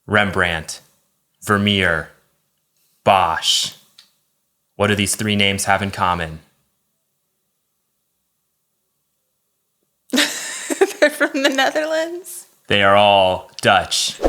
Rembrandt, Vermeer, Bosch. What do these three names have in common? They're from the Netherlands. They are all Dutch,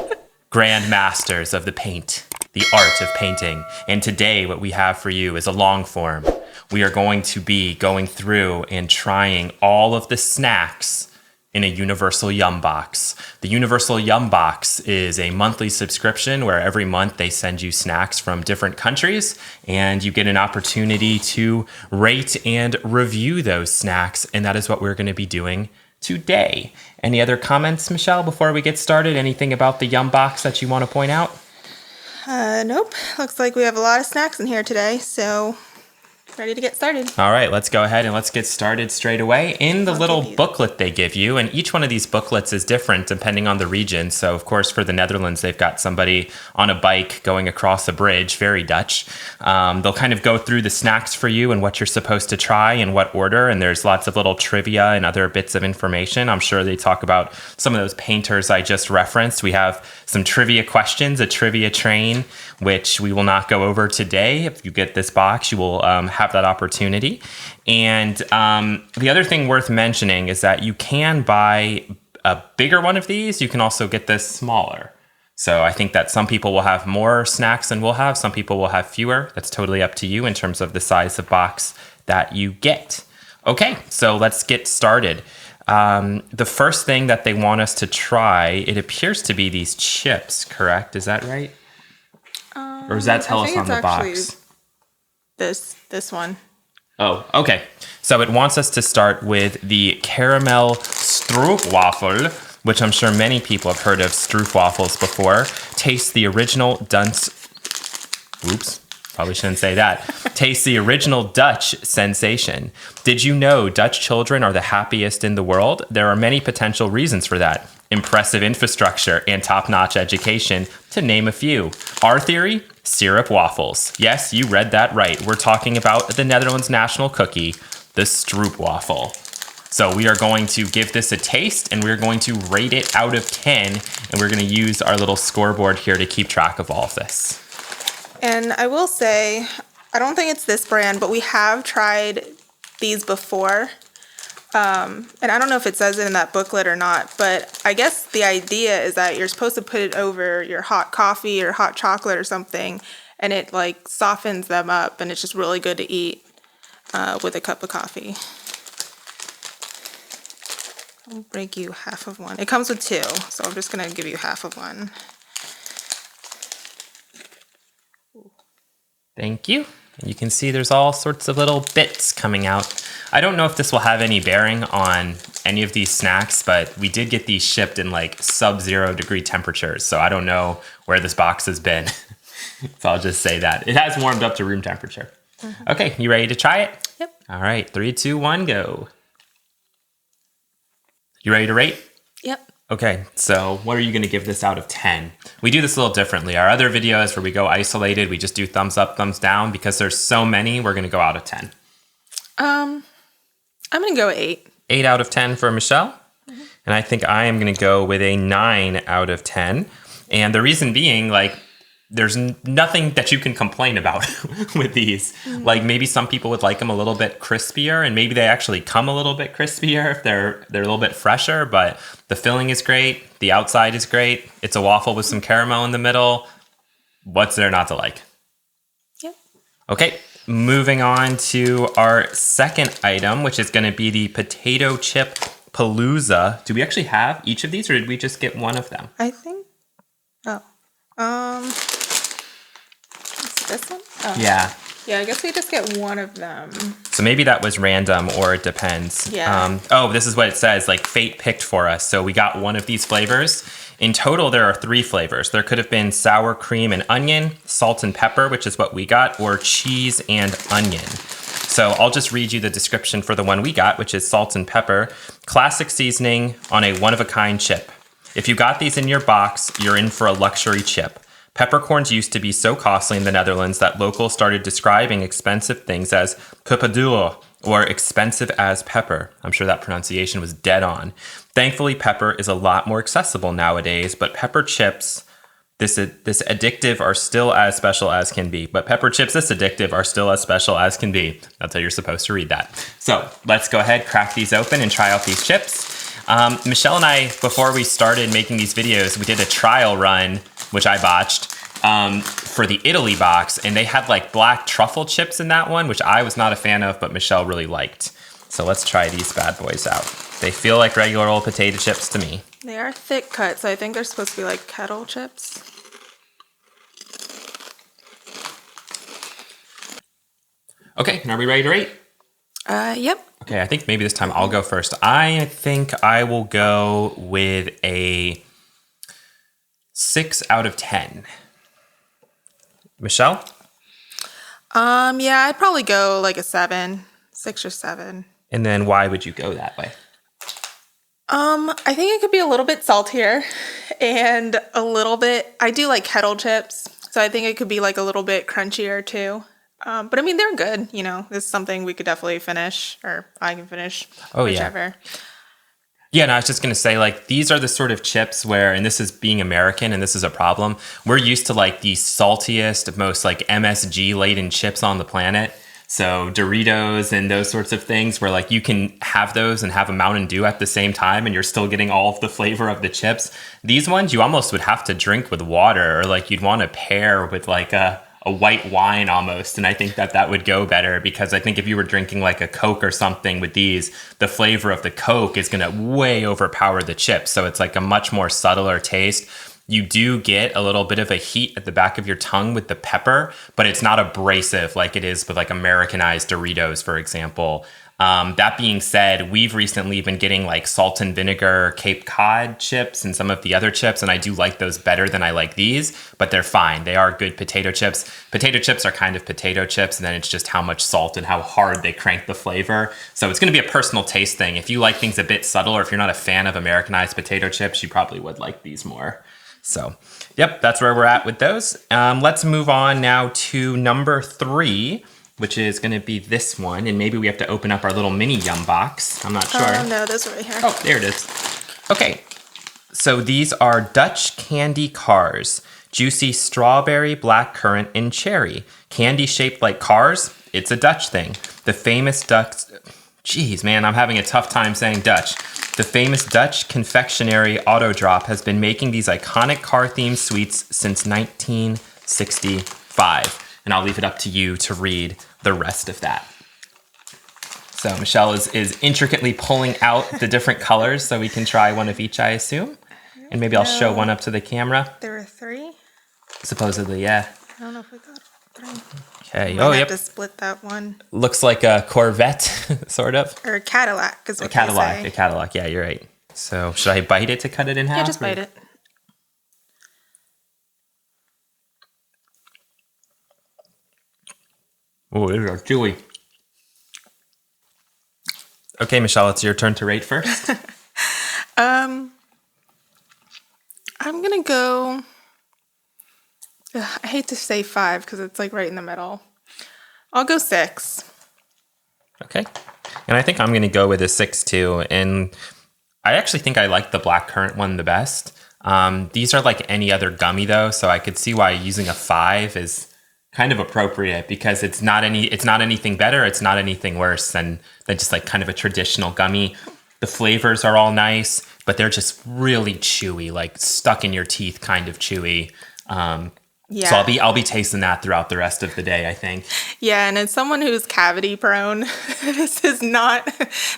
grand masters of the paint, the art of painting. And today what we have for you is a long form. We are going to be going through and trying all of the snacks in a Universal Yum Box. The Universal Yum Box is a monthly subscription where every month they send you snacks from different countries and you get an opportunity to rate and review those snacks. And that is what we're going to be doing today. Any other comments, Michelle, before we get started? Anything about the Yum Box that you want to point out? Nope. Looks like we have a lot of snacks in here today, so ready to get started. All right, let's go ahead and let's get started straight away. In the little booklet they give you, and each one of these booklets is different depending on the region. So, of course, for the Netherlands, they've got somebody on a bike going across a bridge, very Dutch. They'll kind of go through the snacks for you and what you're supposed to try in what order, and there's lots of little trivia and other bits of information. I'm sure they talk about some of those painters I just referenced. We have some trivia questions, a trivia train, which we will not go over today. If you get this box, you will have that opportunity. And the other thing worth mentioning is that you can buy a bigger one of these. You can also get this smaller. So I think that some people will have more snacks than we'll have. Some people will have fewer. That's totally up to you in terms of the size of box that you get. Okay, so let's get started. The first thing that they want us to try, it appears to be these chips, correct? Is that right? Or does that tell us on the box? This one. Oh, okay. So it wants us to start with the caramel Stroopwafel, which I'm sure many people have heard of Stroopwafels before. Taste the original probably shouldn't say that. Taste the original Dutch sensation. Did you know Dutch children are the happiest in the world? There are many potential reasons for that. Impressive infrastructure and top-notch education, to name a few. Our theory? Syrup waffles. Yes, you read that right. We're talking about the Netherlands national cookie, the Stroopwafel. So we are going to give this a taste, and we're going to rate it out of 10, and we're going to use our little scoreboard here to keep track of all of this. And I will say, I don't think it's this brand, but we have tried these before. And I don't know if it says it in that booklet or not, but I guess the idea is that you're supposed to put it over your hot coffee or hot chocolate or something, and it like softens them up, and it's just really good to eat with a cup of coffee. I'll break you half of one. It comes with two, so I'm just going to give you half of one. Thank you. You can see there's all sorts of little bits coming out. I don't know if this will have any bearing on any of these snacks, but we did get these shipped in like sub-zero degree temperatures. So I don't know where this box has been. So I'll just say that. It has warmed up to room temperature. Mm-hmm. Okay, you ready to try it? Yep. All right, 3, 2, 1, go. You ready to rate? Yep. Okay, so what are you going to give this out of 10? We do this a little differently. Our other videos where we go isolated, we just do thumbs up, thumbs down. Because there's so many, we're going to go out of 10. I'm going to go 8. 8 out of 10 for Michelle. Mm-hmm. And I think I am going to go with a 9 out of 10. And the reason being, like, there's nothing that you can complain about with these. Mm-hmm. Like maybe some people would like them a little bit crispier, and maybe they actually come a little bit crispier if they're a little bit fresher, but the filling is great. The outside is great. It's a waffle with some caramel in the middle. What's there not to like? Yep. Okay, moving on to our second item, which is going to be the potato chip palooza. Do we actually have each of these, or did we just get one of them? I think. This one? Oh. Yeah. Yeah, I guess we just get one of them. So maybe that was random, or it depends. Yeah. This is what it says, like fate picked for us. So we got one of these flavors. In total, there are 3 flavors. There could have been sour cream and onion, salt and pepper, which is what we got, or cheese and onion. So I'll just read you the description for the one we got, which is salt and pepper. Classic seasoning on a one-of-a-kind chip. If you got these in your box, you're in for a luxury chip. Peppercorns used to be so costly in the Netherlands that locals started describing expensive things as peperduur, or expensive as pepper. I'm sure that pronunciation was dead on. Thankfully, pepper is a lot more accessible nowadays, but pepper chips This addictive are still as special as can be. But pepper chips, this addictive are still as special as can be. That's how you're supposed to read that. So let's go ahead, crack these open and try out these chips. Michelle and I, before we started making these videos, we did a trial run, which I botched, for the Italy box. And they had like black truffle chips in that one, which I was not a fan of, but Michelle really liked. So let's try these bad boys out. They feel like regular old potato chips to me. They are thick cut, so I think they're supposed to be like kettle chips. Okay, are we ready to rate? Yep. Okay, I think maybe this time I'll go first. I think I will go with a 6 out of 10. Michelle? Yeah, I'd probably go like a 7, 6 or 7. And then why would you go that way? I think it could be a little bit saltier and a little bit, I do like kettle chips, so I think it could be like a little bit crunchier too. But I mean, they're good, you know, this is something we could definitely finish, or I can finish, whichever. Yeah, and I was just going to say, like, these are the sort of chips where, and this is being American, and this is a problem, we're used to, like, the saltiest, most, like, MSG-laden chips on the planet. So Doritos and those sorts of things where, like, you can have those and have a Mountain Dew at the same time, and you're still getting all of the flavor of the chips. These ones, you almost would have to drink with water, or, like, you'd want to pair with, like, a white wine almost, and I think that would go better, because I think if you were drinking like a Coke or something with these, the flavor of the Coke is going to way overpower the chips, so it's like a much more subtler taste. You do get a little bit of a heat at the back of your tongue with the pepper, but it's not abrasive like it is with like Americanized Doritos, for example. That being said, we've recently been getting like salt and vinegar Cape Cod chips and some of the other chips, and I do like those better than I like these, but they're fine. They are good potato chips. Potato chips are kind of potato chips, and then it's just how much salt and how hard they crank the flavor. So it's going to be a personal taste thing. If you like things a bit subtle, or if you're not a fan of Americanized potato chips, you probably would like these more. So, yep, that's where we're at with those. Let's move on now to number 3. Which is going to be this one. And maybe we have to open up our little mini Yum box. I'm not sure. Oh, no, those are right here. Oh, there it is. Okay. So these are Dutch candy cars. Juicy strawberry, blackcurrant, and cherry. Candy shaped like cars. It's a Dutch thing. The famous Dutch... Jeez, man, I'm having a tough time saying Dutch. The famous Dutch confectionery Autodrop has been making these iconic car-themed sweets since 1965. And I'll leave it up to you to read the rest of that. So Michelle is intricately pulling out the different colors so we can try one of each, I assume. And maybe I'll show one up to the camera. There were 3? Supposedly, yeah. I don't know if we got all 3. Okay. Might have to split that one. Looks like a Corvette, sort of. Or a Cadillac is what they say. A say. Cadillac, yeah, you're right. So should I bite it to cut it in half? Yeah, just bite it. Oh, these are chewy. Okay, Michelle, it's your turn to rate first. I'm gonna go. I hate to say 5 because it's like right in the middle. I'll go 6. Okay, and I think I'm gonna go with a 6 too. And I actually think I like the blackcurrant one the best. These are like any other gummy though, so I could see why using a 5 is kind of appropriate, because it's not anything better, it's not anything worse than just like kind of a traditional gummy. The flavors are all nice, but they're just really chewy, like stuck in your teeth kind of chewy. Yeah. So I'll be tasting that throughout the rest of the day, I think. Yeah, and as someone who's cavity prone, this is not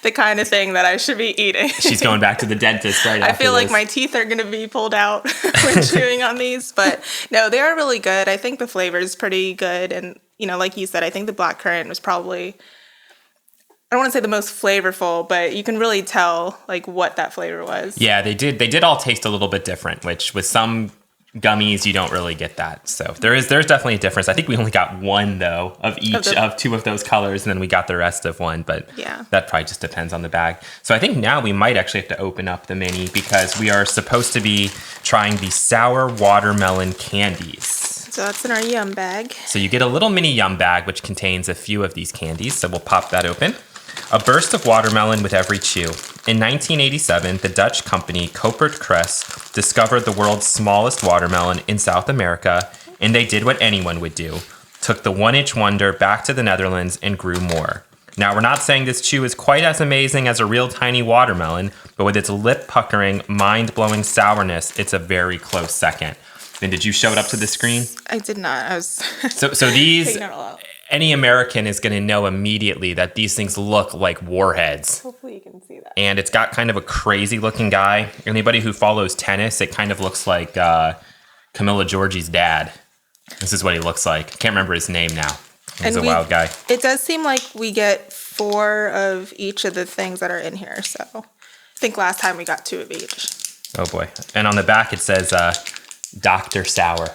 the kind of thing that I should be eating. She's going back to the dentist right after I feel this. like my teeth are going to be pulled out when chewing on these, but no, they are really good. I think the flavor is pretty good, and you know, like you said, I think the blackcurrant was probably, I don't want to say the most flavorful, but you can really tell like what that flavor was. Yeah, they did all taste a little bit different, which with some gummies you don't really get that. So there's definitely a difference. I think we only got one though of each of 2 of those colors, and then we got the rest of one, but yeah, that probably just depends on the bag. So I think now we might actually have to open up the mini, because we are supposed to be trying the sour watermelon candies. So that's in our Yum bag. So you get a little mini Yum bag which contains a few of these candies. So we'll pop that open. A burst of watermelon with every chew. In 1987, the Dutch company Copert Cress discovered the world's smallest watermelon in South America, and they did what anyone would do. Took the one-inch wonder back to the Netherlands and grew more. Now, we're not saying this chew is quite as amazing as a real tiny watermelon, but with its lip-puckering, mind-blowing sourness, it's a very close second. And did you show it up to the screen? I did not. I was So these, taking it all out. any American is going to know immediately that these things look like warheads. Hopefully you can see that. And it's got kind of a crazy looking guy. Anybody who follows tennis, it kind of looks like Camilla Giorgi's dad. This is what he looks like. Can't remember his name now. He's a wild guy. It does seem like we get 4 of each of the things that are in here. So I think last time we got 2 of each. Oh boy. And on the back it says Dr. Sour.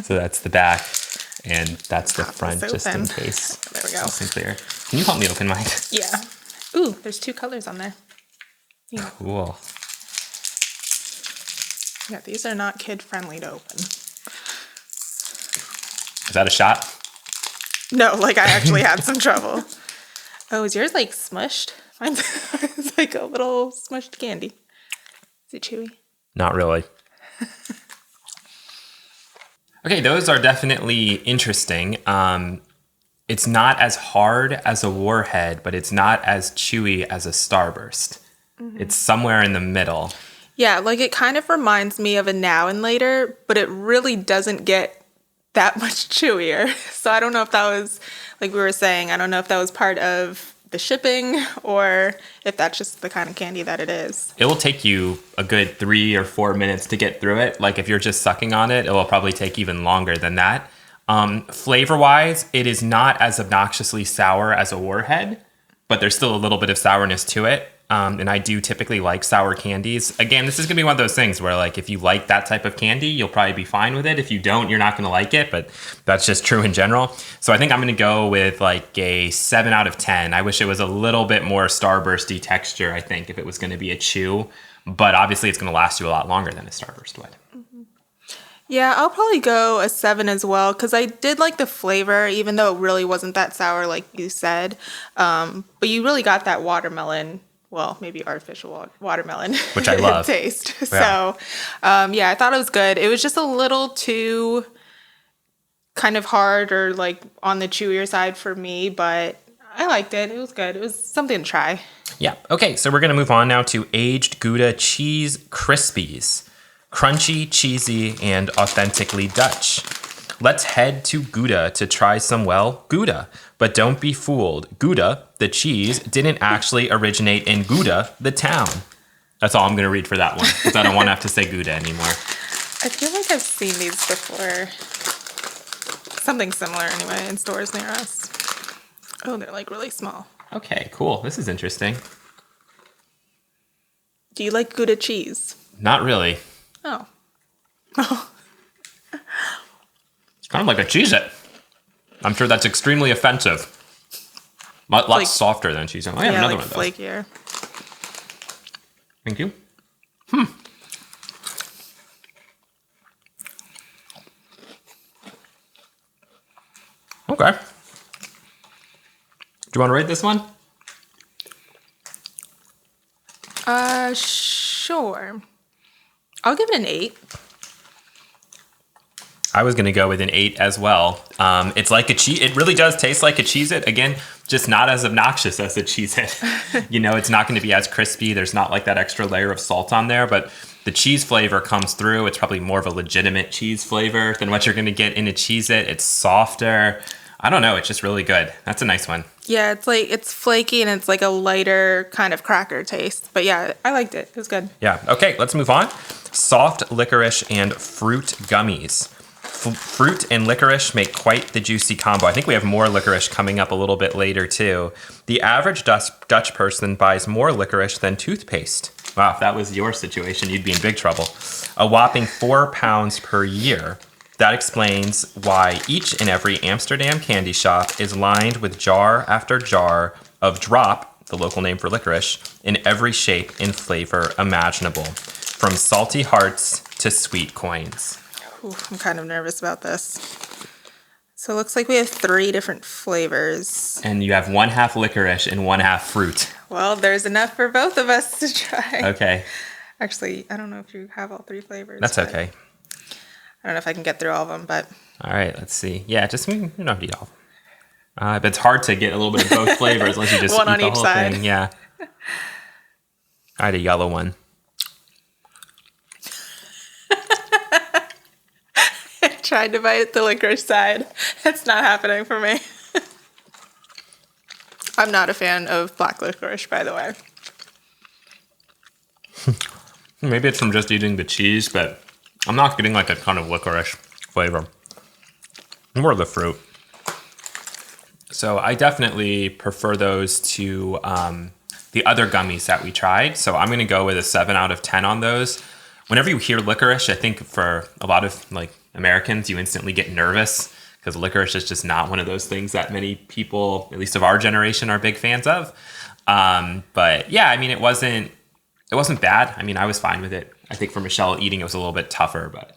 So that's the back. And that's the front, just in case. There we go. Nice and clear. Can you help me open mine? Yeah. Ooh, there's 2 colors on there. Yeah. Cool. Yeah, these are not kid friendly to open. Is that a shot? No, like I actually had some trouble. Oh, is yours like smushed? Mine's it's like a little smushed candy. Is it chewy? Not really. Okay, those are definitely interesting. It's not as hard as a warhead, but it's not as chewy as a Starburst. Mm-hmm. It's somewhere in the middle. Yeah, like it kind of reminds me of a Now and Later, but it really doesn't get that much chewier. So I don't know if that was, like we were saying, I don't know if that was part of the shipping or if that's just the kind of candy that it is. It will take you a good 3 or 4 minutes to get through it. Like if you're just sucking on it, it will probably take even longer than that. Flavor-wise, it is not as obnoxiously sour as a warhead, but there's still a little bit of sourness to it. And I do typically like sour candies. Again, this is going to be one of those things where, like, if you like that type of candy, you'll probably be fine with it. If you don't, you're not going to like it, but that's just true in general. So I think I'm going to go with, like, a 7 out of 10. I wish it was a little bit more Starbursty texture, I think, if it was going to be a chew. But obviously, it's going to last you a lot longer than a Starburst would. Mm-hmm. Yeah, I'll probably go a 7 as well, because I did like the flavor, even though it really wasn't that sour, like you said. But you really got that watermelon. Well, maybe artificial watermelon. Which I love. Taste. Yeah. So, yeah, I thought it was good. It was just a little too kind of hard or like on the chewier side for me, but I liked it. It was good. It was something to try. Yeah. Okay, so we're going to move on now to aged Gouda Cheese Crispies. Crunchy, cheesy, and authentically Dutch. Let's head to Gouda to try some, well, Gouda. But don't be fooled. Gouda, the cheese, didn't actually originate in Gouda, the town. That's all I'm going to read for that one, because I don't want to have to say Gouda anymore. I feel like I've seen these before. Something similar anyway in stores near us. Oh, they're like really small. Okay, cool. This is interesting. Do you like Gouda cheese? Not really. Oh. It's kind of like a Cheez-It. I'm sure that's extremely offensive. Lots like, softer than Cheez-It. I have another like one, though. flakier. Thank you. Okay. Do you want to rate this one? Sure. I'll give it an 8. I was going to go with an 8 as well. It's like a cheese. It really does taste like a Cheez-It. Again, just not as obnoxious as a Cheez-It. You know, it's not going to be as crispy. There's not like that extra layer of salt on there, but the cheese flavor comes through. It's probably more of a legitimate cheese flavor than what you're going to get in a Cheez-It. It's softer. I don't know. It's just really good. That's a nice one. Yeah, it's flaky and it's like a lighter kind of cracker taste. But yeah, I liked it. It was good. Yeah. Okay, let's move on. Soft licorice and fruit gummies. Fruit and licorice make quite the juicy combo. I think we have more licorice coming up a little bit later, too. The average Dutch person buys more licorice than toothpaste. Wow, if that was your situation, you'd be in big trouble. A whopping 4 pounds per year. That explains why each and every Amsterdam candy shop is lined with jar after jar of drop, the local name for licorice, in every shape and flavor imaginable. From salty hearts to sweet coins. Ooh, I'm kind of nervous about this. So it looks like we have 3 different flavors. And you have 1/2 licorice and 1/2 fruit. Well, there's enough for both of us to try. Okay. Actually, I don't know if you have all 3 flavors. That's okay. I don't know if I can get through all of them, but... All right, let's see. Yeah, just we don't have to eat all of them. But it's hard to get a little bit of both flavors unless you just one eat on the each whole side. thing. Yeah. I had a yellow one. I tried to bite the licorice side. It's not happening for me. I'm not a fan of black licorice, by the way. Maybe it's from just eating the cheese, but I'm not getting like a ton of licorice flavor. More of the fruit. So I definitely prefer those to the other gummies that we tried. So I'm going to go with a 7 out of 10 on those. Whenever you hear licorice, I think for a lot of like Americans, you instantly get nervous because licorice is just not one of those things that many people, at least of our generation, are big fans of. But yeah, I mean, it wasn't bad. I mean, I was fine with it. I think for Michelle, eating it was a little bit tougher, but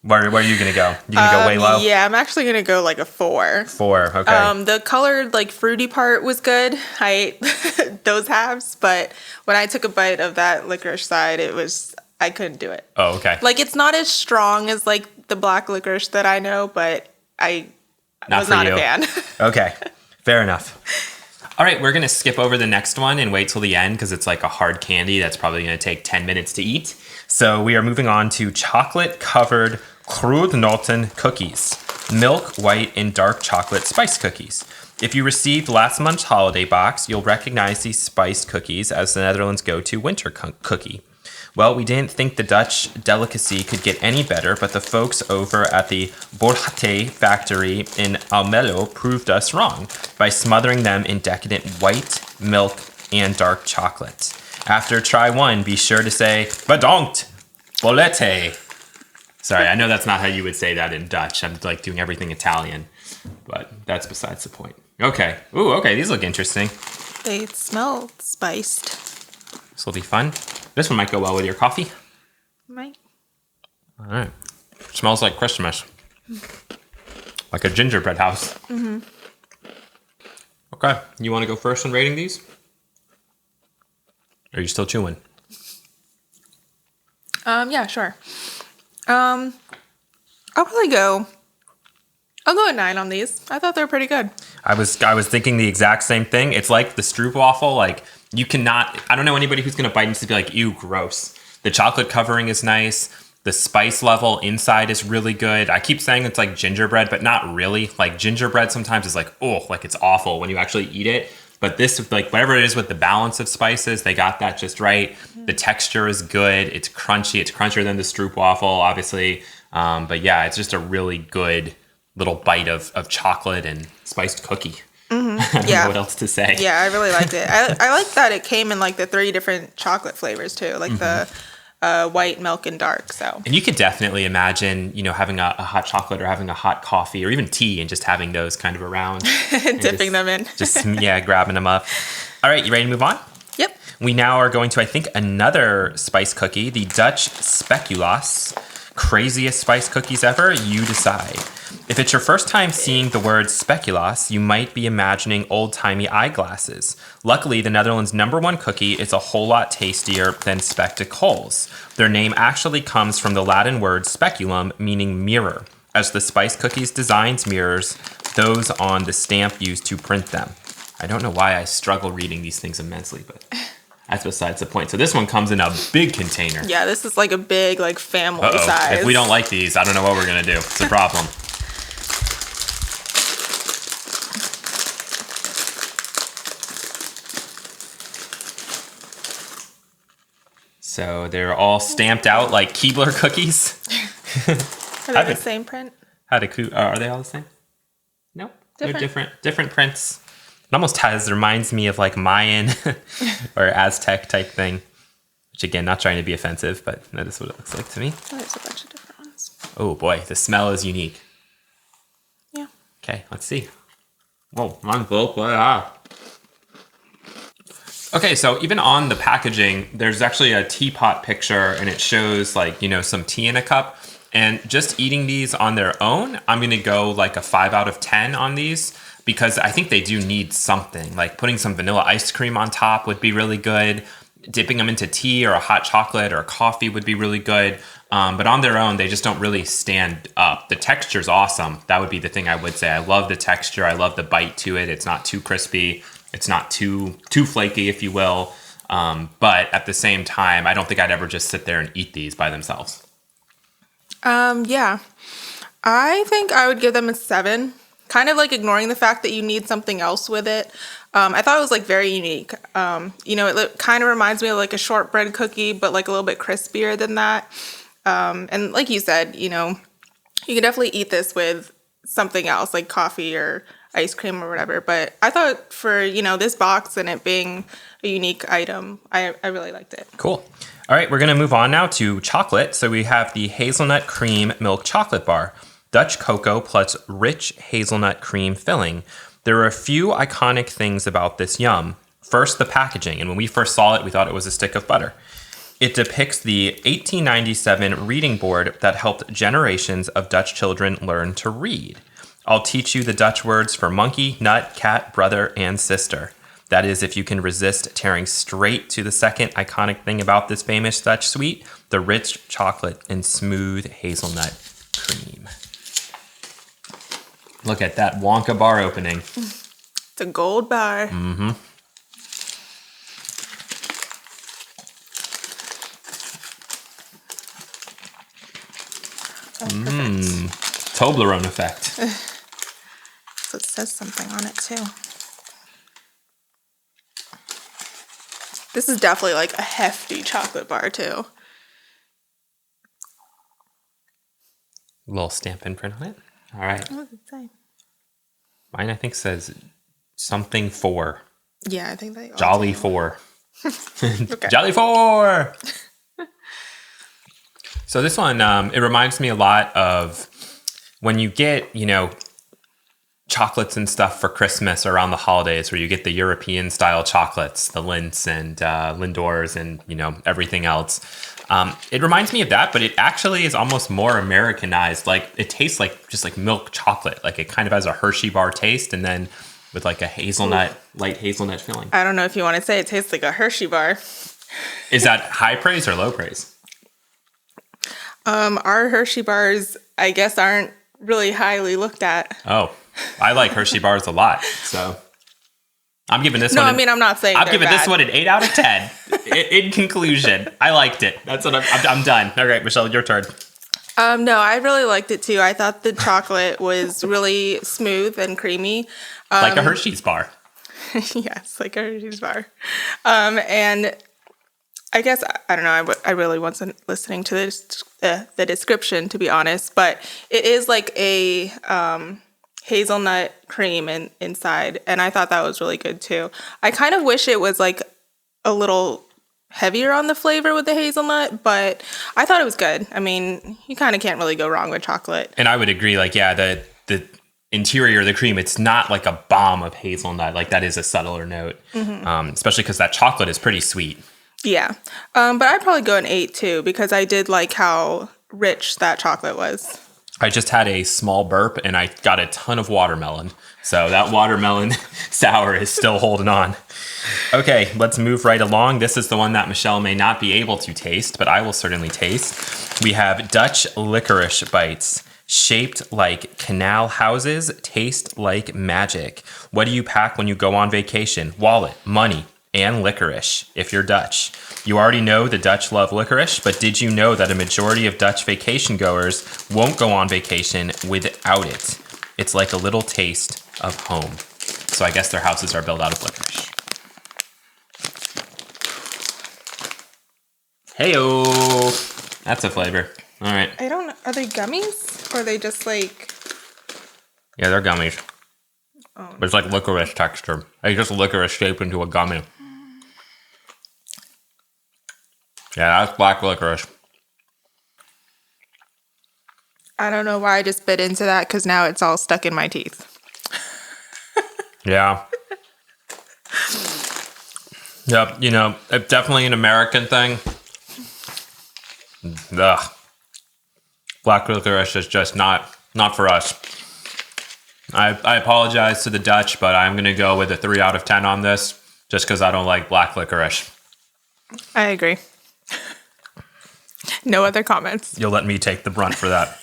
where are you going to go? You going to go way low? Yeah, I'm actually going to go like a 4. 4, okay. The colored, like, fruity part was good. I ate those halves, but when I took a bite of that licorice side, I couldn't do it. Oh, okay. Like, it's not as strong as, like, the black licorice that I know, but I was not a fan. Okay, fair enough. All right, we're going to skip over the next one and wait till the end because it's like a hard candy that's probably going to take 10 minutes to eat. So we are moving on to chocolate-covered Kruidnoten cookies. Milk, white, and dark chocolate spice cookies. If you received last month's holiday box, you'll recognize these spiced cookies as the Netherlands' go-to winter cookie. Well, we didn't think the Dutch delicacy could get any better, but the folks over at the Borgate factory in Almelo proved us wrong by smothering them in decadent white, milk, and dark chocolate. After try one, be sure to say, bedankt, bolette. Sorry, I know that's not how you would say that in Dutch. I'm like doing everything Italian, but that's besides the point. Okay. Ooh, okay, these look interesting. They smell spiced. This will be fun. This one might go well with your coffee. Might. All right. Smells like Christmas. Like a gingerbread house. Mm-hmm. Okay. You want to go first in rating these? Are you still chewing? Yeah, sure. I'll go a 9 on these. I thought they were pretty good. I was thinking the exact same thing. It's like the Stroopwafel. Like, you cannot... I don't know anybody who's going to bite into be like, ew, gross. The chocolate covering is nice. The spice level inside is really good. I keep saying it's like gingerbread, but not really. Like, gingerbread sometimes is like, oh, like it's awful when you actually eat it. But this, like, whatever it is with the balance of spices, they got that just right. Mm-hmm. The texture is good. It's crunchy. It's crunchier than the Stroopwafel, obviously. But yeah, it's just a really good little bite of chocolate and spiced cookie. Mm-hmm. I don't know what else to say. Yeah, I really liked it. I like that it came in like the 3 different chocolate flavors too, like the white, milk, and dark. So, and you could definitely imagine, having a hot chocolate or having a hot coffee or even tea and just having those kind of around, dipping them in. Grabbing them up. All right, you ready to move on? Yep. We now are going to, I think, another spice cookie, the Dutch Speculos. Craziest spice cookies ever? You decide. If it's your first time seeing the word speculoos, you might be imagining old-timey eyeglasses. Luckily, the Netherlands' #1 cookie is a whole lot tastier than spectacles. Their name actually comes from the Latin word speculum, meaning mirror, as the spice cookies designs mirrors those on the stamp used to print them. I don't know why I struggle reading these things immensely, but that's besides the point. So this one comes in a big container. Yeah, this is like a big, like, family size. If we don't like these, I don't know what we're going to do. It's a problem. So they're all stamped out like Keebler cookies. Are they the same print? Are they all the same? Nope. They're different prints. It almost reminds me of like Mayan or Aztec type thing. Which again, not trying to be offensive, but that is what it looks like to me. Oh, there's a bunch of different ones. Oh boy, the smell is unique. Yeah. Okay, let's see. Whoa, I'm full. Okay, so even on the packaging, there's actually a teapot picture and it shows like, some tea in a cup. And just eating these on their own, I'm going to go like a 5 out of 10 on these. because I think they do need something. Like putting some vanilla ice cream on top would be really good. Dipping them into tea or a hot chocolate or a coffee would be really good. But on their own, they just don't really stand up. The texture's awesome. That would be the thing I would say. I love the texture. I love the bite to it. It's not too crispy. It's not too flaky, if you will. But at the same time, I don't think I'd ever just sit there and eat these by themselves. Yeah. I think I would give them a 7. Kind of like ignoring the fact that you need something else with it. I thought it was like very unique. It kind of reminds me of like a shortbread cookie, but like a little bit crispier than that. And like you said, you can definitely eat this with something else like coffee or ice cream or whatever. But I thought for, this box and it being a unique item, I really liked it. Cool. All right, we're going to move on now to chocolate. So we have the hazelnut cream milk chocolate bar. Dutch cocoa plus rich hazelnut cream filling. There are a few iconic things about this yum. First, the packaging. And when we first saw it, we thought it was a stick of butter. It depicts the 1897 reading board that helped generations of Dutch children learn to read. I'll teach you the Dutch words for monkey, nut, cat, brother, and sister. That is, if you can resist tearing straight to the second iconic thing about this famous Dutch sweet, the rich chocolate and smooth hazelnut cream. Look at that Wonka bar opening. It's a gold bar. Mm-hmm. Toblerone effect. So it says something on it too. This is definitely like a hefty chocolate bar too. Little stamp imprint on it. All right. What does it say? Mine, I think, says something 4. Yeah, I think they all Jolly do. 4. Okay. Jolly 4! So this one, it reminds me a lot of when you get, chocolates and stuff for Christmas around the holidays, where you get the European style chocolates, the Lindt and Lindors and, everything else. It reminds me of that, but it actually is almost more Americanized. Like it tastes like just like milk chocolate. Like it kind of has a Hershey bar taste, and then with like a light hazelnut filling. I don't know if you want to say it tastes like a Hershey bar. Is that high praise or low praise? Our Hershey bars, I guess, aren't really highly looked at. Oh, I like Hershey bars a lot, so I'm giving this one. No, I mean, I'm not saying I'm they're giving bad. this one an 8 out of 10. In conclusion, I liked it. That's what I'm done. All right, Michelle, your turn. No, I really liked it too. I thought the chocolate was really smooth and creamy. Like a Hershey's bar. Yes, like a Hershey's bar. And I guess, I don't know, I really wasn't listening to the description, to be honest, but it is like a hazelnut cream inside, and I thought that was really good too. I kind of wish it was like a little heavier on the flavor with the hazelnut, but I thought it was good. I mean, you kind of can't really go wrong with chocolate. And I would agree, like, yeah, the interior of the cream, it's not like a bomb of hazelnut. Like, that is a subtler note, especially because that chocolate is pretty sweet. Yeah. But I'd probably go an 8 too, because I did like how rich that chocolate was. I just had a small burp and I got a ton of watermelon. So that watermelon sour is still holding on. Okay, let's move right along. This is the one that Michelle may not be able to taste, but I will certainly taste. We have Dutch licorice bites. Shaped like canal houses, taste like magic. What do you pack when you go on vacation? Wallet, money, and licorice, if you're Dutch. You already know the Dutch love licorice, but did you know that a majority of Dutch vacation goers won't go on vacation without it? It's like a little taste of home. So I guess their houses are built out of licorice. Hey-o! That's a flavor. All right. I don't know. Are they gummies? Or are they just like... Yeah, they're gummies. Oh. It's like licorice texture. It's just licorice shaped into a gummy. Yeah, that's black licorice. I don't know why I just bit into that, because now it's all stuck in my teeth. Yeah. Yep, it's definitely an American thing. Ugh. Black licorice is just not for us. I apologize to the Dutch, but I'm going to go with a 3 out of 10 on this just because I don't like black licorice. I agree. No other comments. You'll let me take the brunt for that.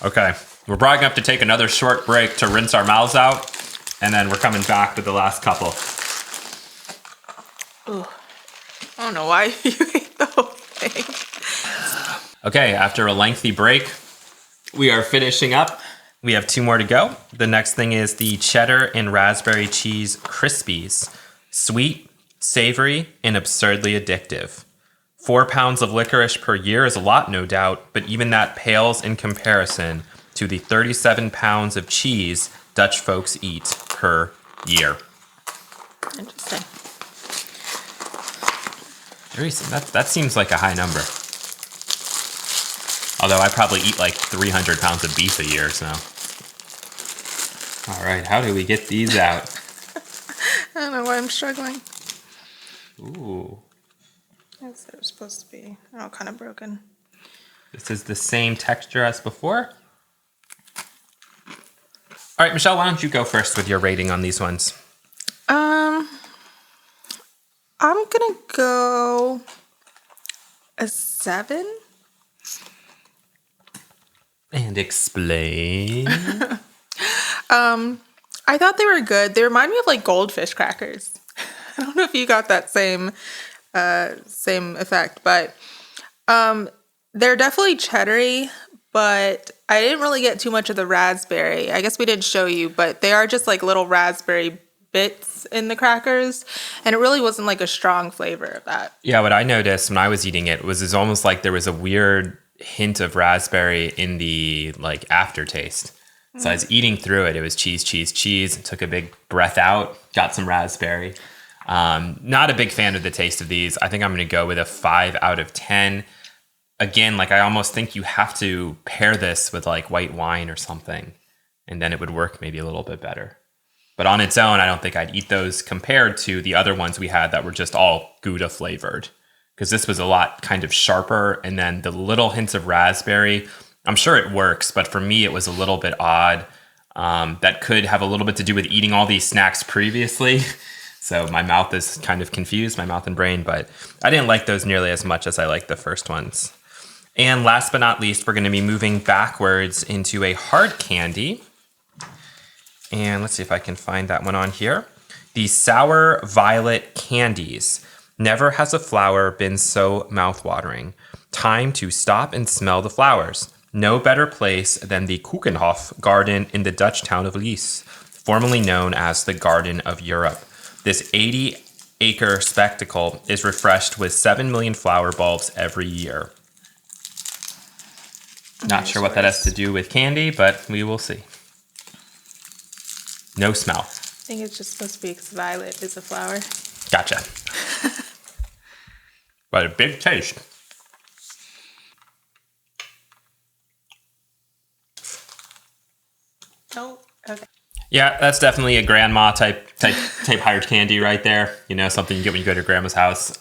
Okay. We're probably going to have to take another short break to rinse our mouths out, and then we're coming back with the last couple. Ooh. I don't know why you ate the whole thing. Okay, after a lengthy break, we are finishing up. We have 2 more to go. The next thing is the Cheddar and Raspberry Cheese Crispies. Sweet, savory, and absurdly addictive. 4 pounds of licorice per year is a lot, no doubt, but even that pales in comparison to the 37 pounds of cheese Dutch folks eat per year. Interesting. That seems like a high number. Although I probably eat like 300 pounds of beef a year, so. All right, how do we get these out? I don't know why I'm struggling. Ooh. Yes, they're supposed to be kind of broken. This is the same texture as before. All right, Michelle, why don't you go first with your rating on these ones? I'm gonna go a 7. And explain. I thought they were good. They remind me of like goldfish crackers. I don't know if you got that same effect, but they're definitely cheddary, but I didn't really get too much of the raspberry. I guess we didn't show you, but they are just like little raspberry bits in the crackers, and it really wasn't like a strong flavor of that. Yeah, what I noticed when I was eating it was almost like there was a weird hint of raspberry in the like aftertaste. So I was eating through it. It was cheese, cheese, cheese. Took a big breath out, got some raspberry. Not a big fan of the taste of these. I think I'm going to go with a 5 out of 10. Again, like I almost think you have to pair this with like white wine or something, and then it would work maybe a little bit better. But on its own, I don't think I'd eat those compared to the other ones we had that were just all Gouda flavored. Because this was a lot kind of sharper, and then the little hints of raspberry, I'm sure it works, but for me it was a little bit odd. That could have a little bit to do with eating all these snacks previously. So my mouth is kind of confused, my mouth and brain, but I didn't like those nearly as much as I liked the first ones. And last but not least, we're going to be moving backwards into a hard candy. And let's see if I can find that one on here. The Sour Violet Candies. Never has a flower been so mouthwatering. Time to stop and smell the flowers. No better place than the Keukenhof garden in the Dutch town of Lies, formerly known as the Garden of Europe. This 80-acre spectacle is refreshed with 7 million flower bulbs every year. Not sure what that has to do with candy, but we will see. No smell. I think it's just supposed to be because violet is a flower. Gotcha. But a big taste. Oh, okay. Yeah, that's definitely a grandma type hard candy right there. You know, something you get when you go to grandma's house.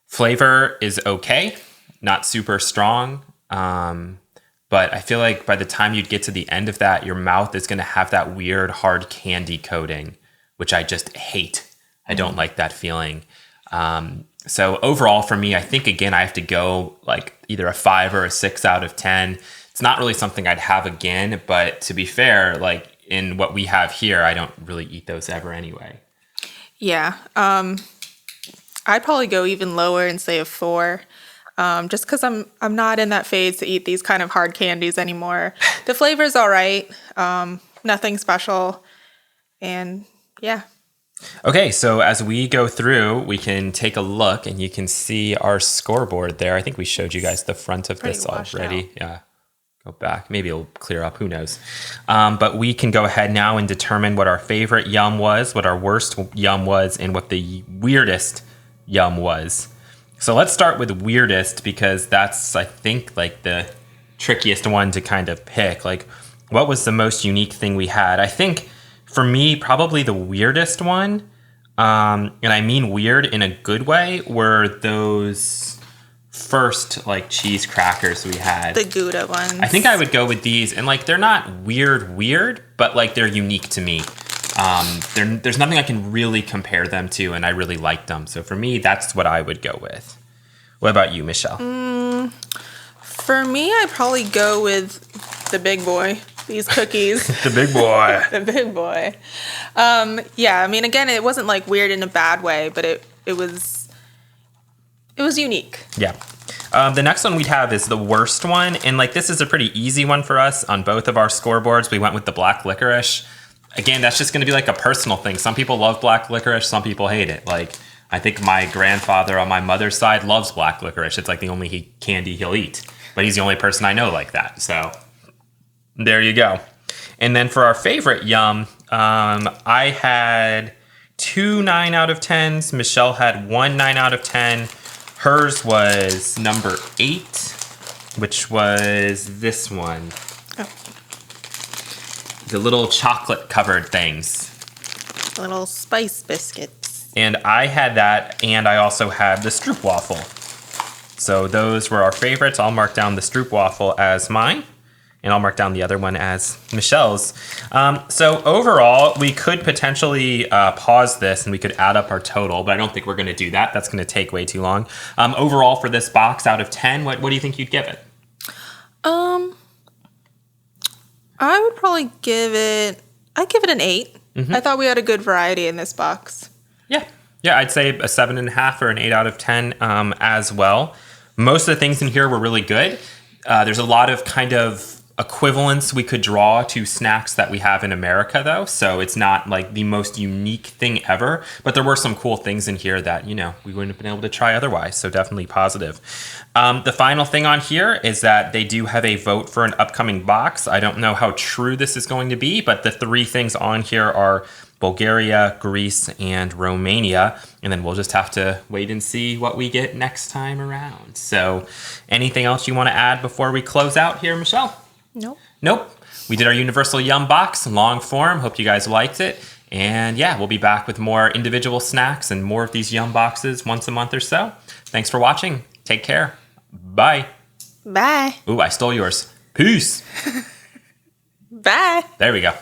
Flavor is okay, not super strong. But I feel like by the time you'd get to the end of that, your mouth is going to have that weird hard candy coating, which I just hate. I don't like that feeling. So overall for me, I think, again, I have to go like either a 5 or a 6 out of 10. It's not really something I'd have again, but to be fair, like in what we have here, I don't really eat those ever anyway. Yeah. I'd probably go even lower and say a 4. Just because I'm not in that phase to eat these kind of hard candies anymore. The flavor's all right. Nothing special. And yeah. Okay, so as we go through, we can take a look and you can see our scoreboard there. I think we showed you guys the front of this already. Yeah, go back. Maybe it'll clear up. Who knows? But we can go ahead now and determine what our favorite yum was, what our worst yum was, and what the weirdest yum was. So let's start with weirdest, because that's, I think, like the trickiest one to kind of pick. Like, what was the most unique thing we had? I think for me, probably the weirdest one, and I mean weird in a good way, were those first like cheese crackers we had. The Gouda ones. I think I would go with these, and like they're not weird, but like they're unique to me. There's nothing I can really compare them to, and I really liked them. So for me, that's what I would go with. What about you, Michelle? For me, I'd probably go with the big boy. These cookies. The big boy. The big boy. Yeah, I mean, again, it wasn't like weird in a bad way, but it was unique. Yeah. The next one we'd have is the worst one, and like this is a pretty easy one for us on both of our scoreboards. We went with the black licorice. Again, that's just going to be like a personal thing. Some people love black licorice, some people hate it. Like I think my grandfather on my mother's side loves black licorice. It's like the only candy he'll eat, but he's the only person I know like that. So there you go. And then for our favorite yum, I had 2 9 out of 10s. Michelle had 1 9 out of 10. Hers was number 8, which was this one. Oh. The little chocolate covered things. Little spice biscuits. And I had that, and I also had the Stroopwafel. So those were our favorites. I'll mark down the Stroopwafel as mine, and I'll mark down the other one as Michelle's. So overall, we could potentially pause this, and we could add up our total, but I don't think we're going to do that. That's going to take way too long. Overall, for this box, out of 10, what do you think you'd give it? I would probably give it an 8. I thought we had a good variety in this box. Yeah, I'd say a 7.5 or an 8 out of 10 as well. Most of the things in here were really good. There's a lot of kind of equivalents we could draw to snacks that we have in America, though. So it's not like the most unique thing ever. But there were some cool things in here that, we wouldn't have been able to try otherwise. So definitely positive. The final thing on here is that they do have a vote for an upcoming box. I don't know how true this is going to be, but the 3 things on here are Bulgaria, Greece, and Romania. And then we'll just have to wait and see what we get next time around. So anything else you want to add before we close out here, Michelle? Nope. We did our Universal Yum box, long form. Hope you guys liked it. And yeah, we'll be back with more individual snacks and more of these Yum boxes once a month or so. Thanks for watching. Take care. Bye. Bye. Ooh, I stole yours. Peace. Bye. There we go.